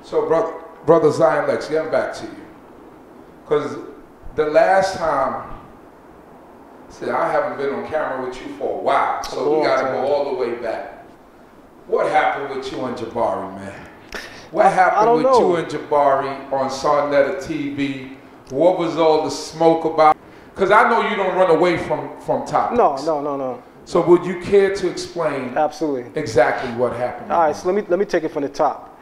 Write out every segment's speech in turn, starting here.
So, brother Zion Lexx, getting back to you, because the last time, see, I haven't been on camera with you for a while, so we got to go all the way back. What happened with you and Jabari, man? What happened with you and Jabari on Sarnetta TV? What was all the smoke about? Because I know you don't run away from topics. No. So would you care to explain absolutely exactly what happened? All right, so let me take it from the top.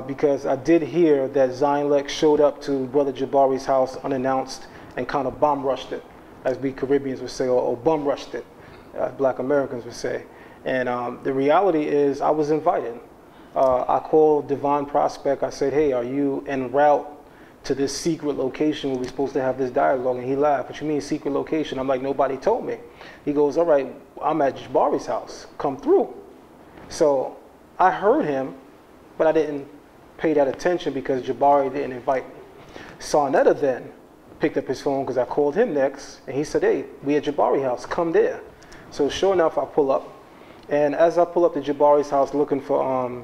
Because I did hear that Zion Lexx showed up to Brother Jabari's house unannounced and kind of bomb rushed it, as we Caribbeans would say, or bum rushed it, as Black Americans would say. And the reality is I was invited. I called Divine Prospect. I said, hey, are you en route to this secret location where we're supposed to have this dialogue? And he laughed. What you mean secret location? I'm like, nobody told me. He goes, all right, I'm at Jabari's house. Come through. So I heard him, but I didn't pay that attention because Jabari didn't invite me. Sarnetta then picked up his phone because I called him next, and he said, hey, we at Jabari's house, come there. So sure enough, I pull up, and as I pull up to Jabari's house looking for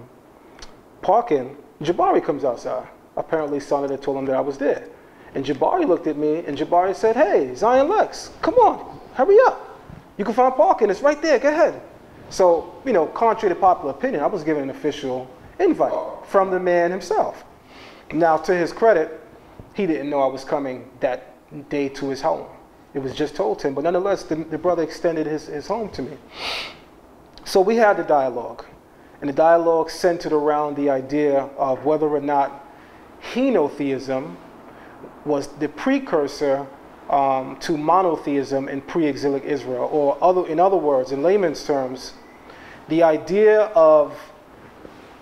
parking, Jabari comes outside. Apparently Sarnetta told him that I was there. And Jabari looked at me, and Jabari said, hey, Zion Lexx, come on, hurry up. You can find parking, it's right there, go ahead. So, you know, contrary to popular opinion, I was given an official invite from the man himself. Now, to his credit, he didn't know I was coming that day to his home. It was just told to him, but nonetheless, the brother extended his home to me. So we had the dialogue, and the dialogue centered around the idea of whether or not henotheism was the precursor to monotheism in pre-exilic Israel, or in other words, in layman's terms, the idea of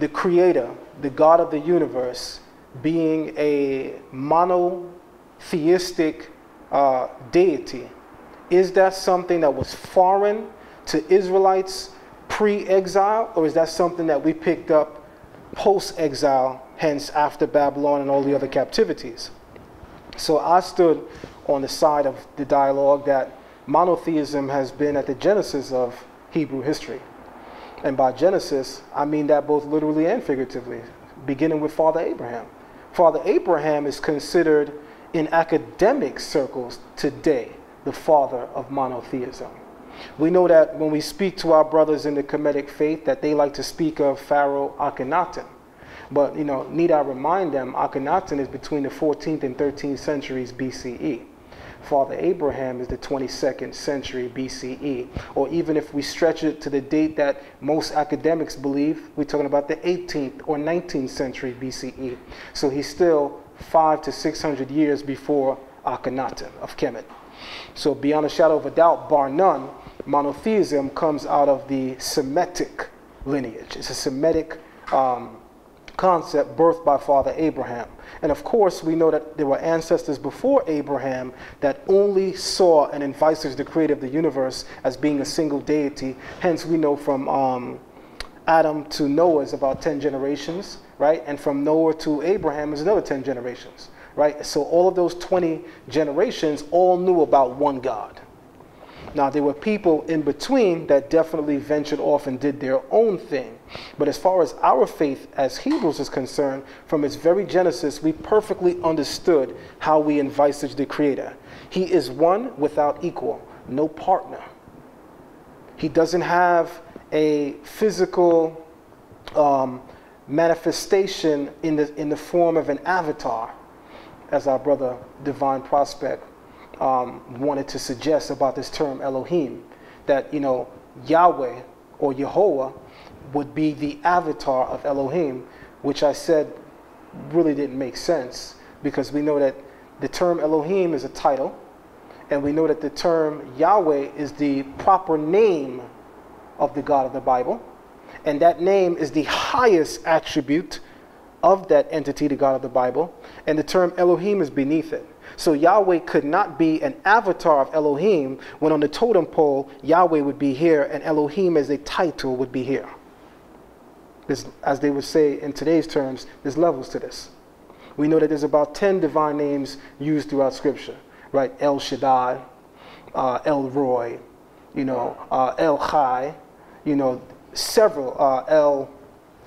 the creator, the God of the universe, being a monotheistic deity. Is that something that was foreign to Israelites pre-exile, or is that something that we picked up post-exile, hence after Babylon and all the other captivities? So I stood on the side of the dialogue that monotheism has been at the genesis of Hebrew history. And by Genesis, I mean that both literally and figuratively, beginning with Father Abraham. Father Abraham is considered in academic circles today the father of monotheism. We know that when we speak to our brothers in the Kemetic faith that they like to speak of Pharaoh Akhenaten. But, you know, need I remind them, Akhenaten is between the 14th and 13th centuries BCE. Father Abraham is the 22nd century BCE, or even if we stretch it to the date that most academics believe, we're talking about the 18th or 19th century BCE. So he's still 500 to 600 years before Akhenaten of Kemet. So beyond a shadow of a doubt, bar none, monotheism comes out of the Semitic lineage. It's a Semitic concept birthed by Father Abraham. And of course, we know that there were ancestors before Abraham that only saw and envisaged the creator of the universe as being a single deity. Hence, we know from Adam to Noah is about 10 generations, right? And from Noah to Abraham is another 10 generations, right? So all of those 20 generations all knew about one God. Now, there were people in between that definitely ventured off and did their own thing. But as far as our faith as Hebrews is concerned, from its very genesis, we perfectly understood how we envisage the Creator. He is one without equal, no partner. He doesn't have a physical manifestation in the form of an avatar, as our brother Divine Prospect wanted to suggest about this term Elohim, that, you know, Yahweh or Yehovah would be the avatar of Elohim, which I said really didn't make sense, because we know that the term Elohim is a title, and we know that the term Yahweh is the proper name of the God of the Bible, and that name is the highest attribute of that entity, the God of the Bible, and the term Elohim is beneath it. So Yahweh could not be an avatar of Elohim when on the totem pole, Yahweh would be here and Elohim as a title would be here. As they would say in today's terms, there's levels to this. We know that there's about 10 divine names used throughout Scripture, right? El Shaddai, El Roy, you know, El Chai, you know, several, El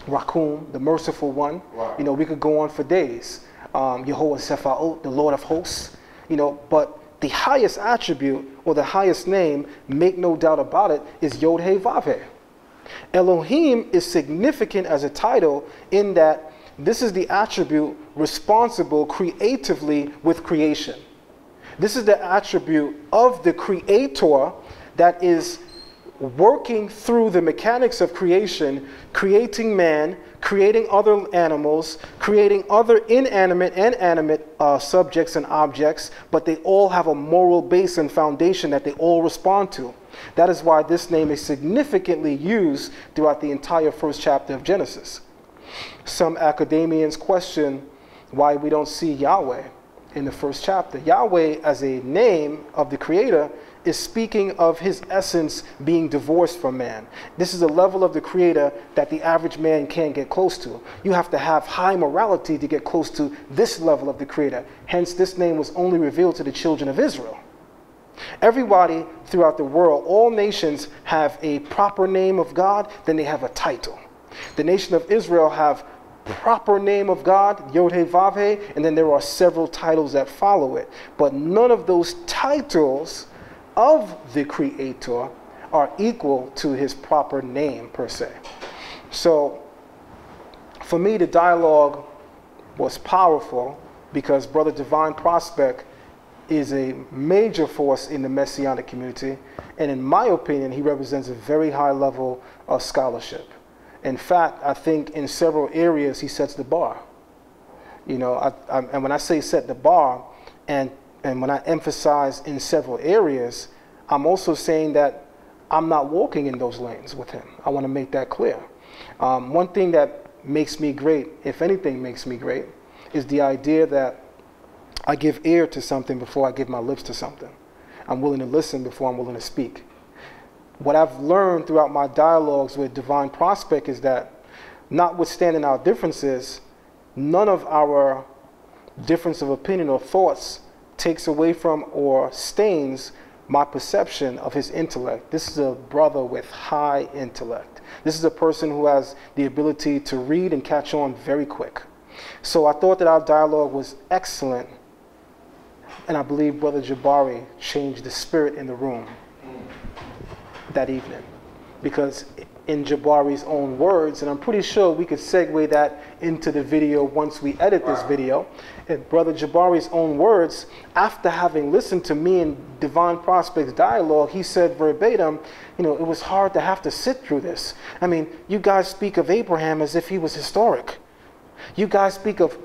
Rakum, the merciful one. Wow. You know, we could go on for days. Yehovah Sephaot, the Lord of hosts. You know, but the highest attribute or the highest name, make no doubt about it, is Yod He Vav He. Elohim is significant as a title in that this is the attribute responsible creatively with creation. This is the attribute of the creator that is working through the mechanics of creation, creating man, creating other animals, creating other inanimate and animate subjects and objects, but they all have a moral base and foundation that they all respond to. That is why this name is significantly used throughout the entire first chapter of Genesis. Some academians question why we don't see Yahweh in the first chapter. Yahweh, as a name of the Creator, is speaking of his essence being divorced from man. This is a level of the Creator that the average man can't get close to. You have to have high morality to get close to this level of the Creator. Hence, this name was only revealed to the children of Israel. Everybody throughout the world, all nations have a proper name of God, then they have a title. The nation of Israel have proper name of God, Yod He Vav He, and then there are several titles that follow it. But none of those titles of the Creator are equal to his proper name per se. So for me, the dialogue was powerful because Brother Divine Prospect is a major force in the Messianic community, and in my opinion, he represents a very high level of scholarship. In fact, I think in several areas he sets the bar. You know, and when I say set the bar, and when I emphasize in several areas, I'm also saying that I'm not walking in those lanes with him. I want to make that clear. One thing that makes me great, if anything makes me great, is the idea that I give ear to something before I give my lips to something. I'm willing to listen before I'm willing to speak. What I've learned throughout my dialogues with Divine Prospect is that, notwithstanding our differences, none of our difference of opinion or thoughts takes away from or stains my perception of his intellect. This is a brother with high intellect. This is a person who has the ability to read and catch on very quick. So I thought that our dialogue was excellent, and I believe Brother Jabari changed the spirit in the room that evening. Because in Jabari's own words, and I'm pretty sure we could segue that into the video once we edit this video, in Brother Jabari's own words, after having listened to me and Divine Prospect's dialogue, he said verbatim, you know, it was hard to have to sit through this. I mean, you guys speak of Abraham as if he was historic. You guys speak of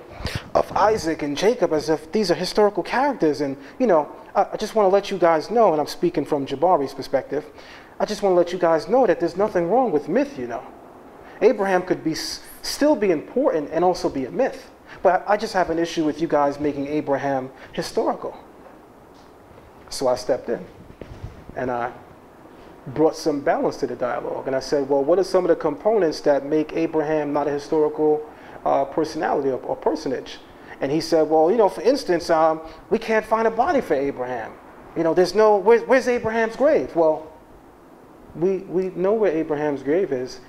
Isaac and Jacob as if these are historical characters. And, you know, I just want to let you guys know, and I'm speaking from Jabari's perspective, I just want to let you guys know that there's nothing wrong with myth, you know. Abraham could still be important and also be a myth. But I just have an issue with you guys making Abraham historical. So I stepped in and I brought some balance to the dialogue. And I said, well, what are some of the components that make Abraham not a historical personality or personage? And he said, well, you know, for instance, we can't find a body for Abraham. You know, there's no, where's Abraham's grave? Well, we know where Abraham's grave is.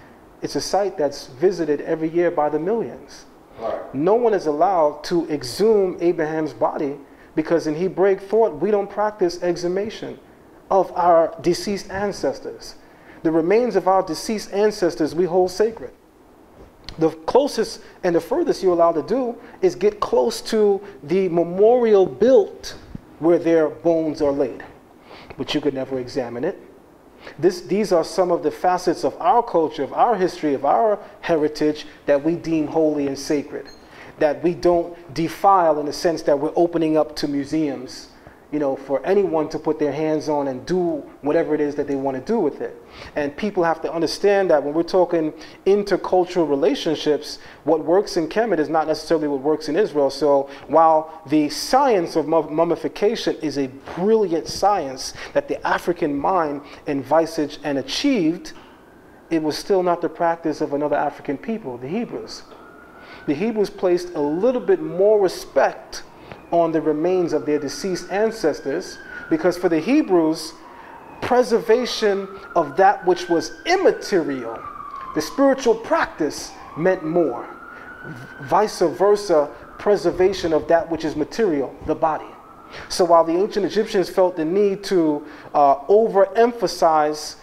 It's a site that's visited every year by the millions. Right. No one is allowed to exhume Abraham's body because in Hebraic thought, we don't practice exhumation of our deceased ancestors. The remains of our deceased ancestors we hold sacred. The closest and the furthest you're allowed to do is get close to the memorial built where their bones are laid. But you could never examine it. These are some of the facets of our culture, of our history, of our heritage that we deem holy and sacred, that we don't defile in the sense that we're opening up to museums, you know, for anyone to put their hands on and do whatever it is that they want to do with it. And people have to understand that when we're talking intercultural relationships, what works in Kemet is not necessarily what works in Israel. So while the science of mummification is a brilliant science that the African mind envisaged and achieved, it was still not the practice of another African people, the Hebrews. The Hebrews placed a little bit more respect on the remains of their deceased ancestors, because for the Hebrews, preservation of that which was immaterial, the spiritual practice meant more. Vice versa, preservation of that which is material, the body. So while the ancient Egyptians felt the need to overemphasize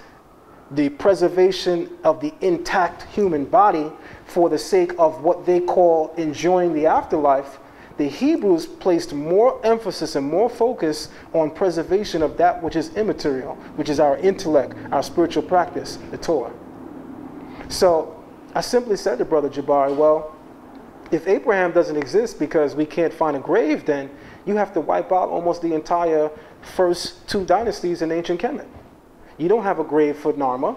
the preservation of the intact human body for the sake of what they call enjoying the afterlife, the Hebrews placed more emphasis and more focus on preservation of that which is immaterial, which is our intellect, our spiritual practice, the Torah. So I simply said to Brother Jabari, well, if Abraham doesn't exist because we can't find a grave, then you have to wipe out almost the entire first two dynasties in ancient Kemet. You don't have a grave for Narma.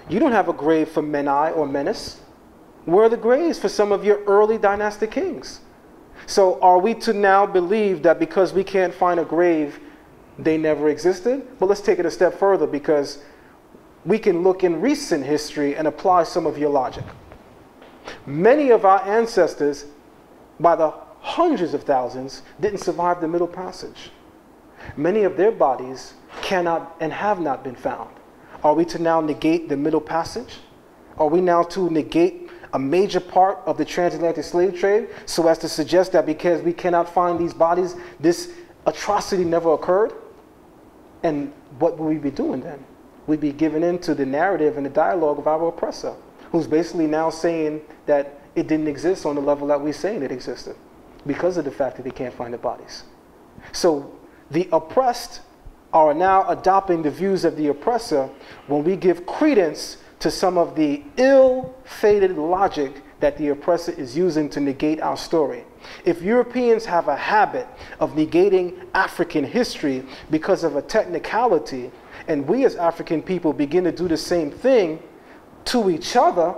You don't have a grave for Menai or Menes. Where are the graves for some of your early dynastic kings? So are we to now believe that because we can't find a grave, they never existed? But let's take it a step further, because we can look in recent history and apply some of your logic. Many of our ancestors, by the hundreds of thousands, didn't survive the Middle Passage. Many of their bodies cannot and have not been found. Are we to now negate the Middle Passage? Are we now to negate a major part of the transatlantic slave trade so as to suggest that because we cannot find these bodies, this atrocity never occurred? And what will we be doing then? We'd be giving in to the narrative and the dialogue of our oppressor, who's basically now saying that it didn't exist on the level that we're saying it existed because of the fact that they can't find the bodies. So the oppressed are now adopting the views of the oppressor when we give credence to some of the ill-fated logic that the oppressor is using to negate our story. If Europeans have a habit of negating African history because of a technicality, and we as African people begin to do the same thing to each other,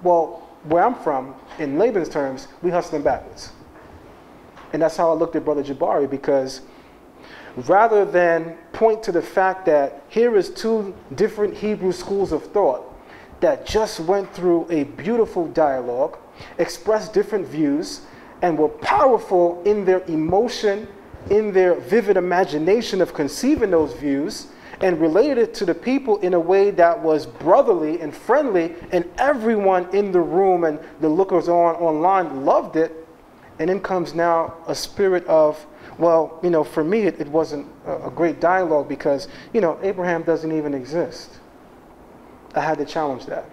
well, where I'm from, in Laban's terms, we hustling backwards. And that's how I looked at Brother Jabari, because rather than point to the fact that here is two different Hebrew schools of thought that just went through a beautiful dialogue, expressed different views, and were powerful in their emotion, in their vivid imagination of conceiving those views, and related it to the people in a way that was brotherly and friendly, and everyone in the room and the lookers on online loved it. And then comes now a spirit of, well, you know, for me it wasn't a great dialogue because, you know, Abraham doesn't even exist. I had to challenge that.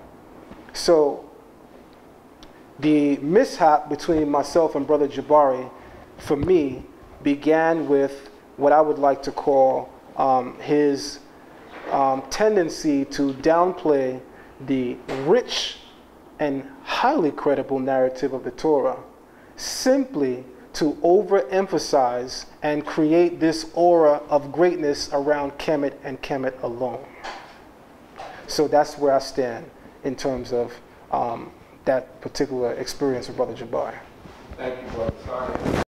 So the mishap between myself and Brother Jabari, for me, began with what I would like to call his tendency to downplay the rich and highly credible narrative of the Torah, simply to overemphasize and create this aura of greatness around Kemet and Kemet alone. So that's where I stand in terms of that particular experience with Brother Jabari. Thank you, Brother. Sorry.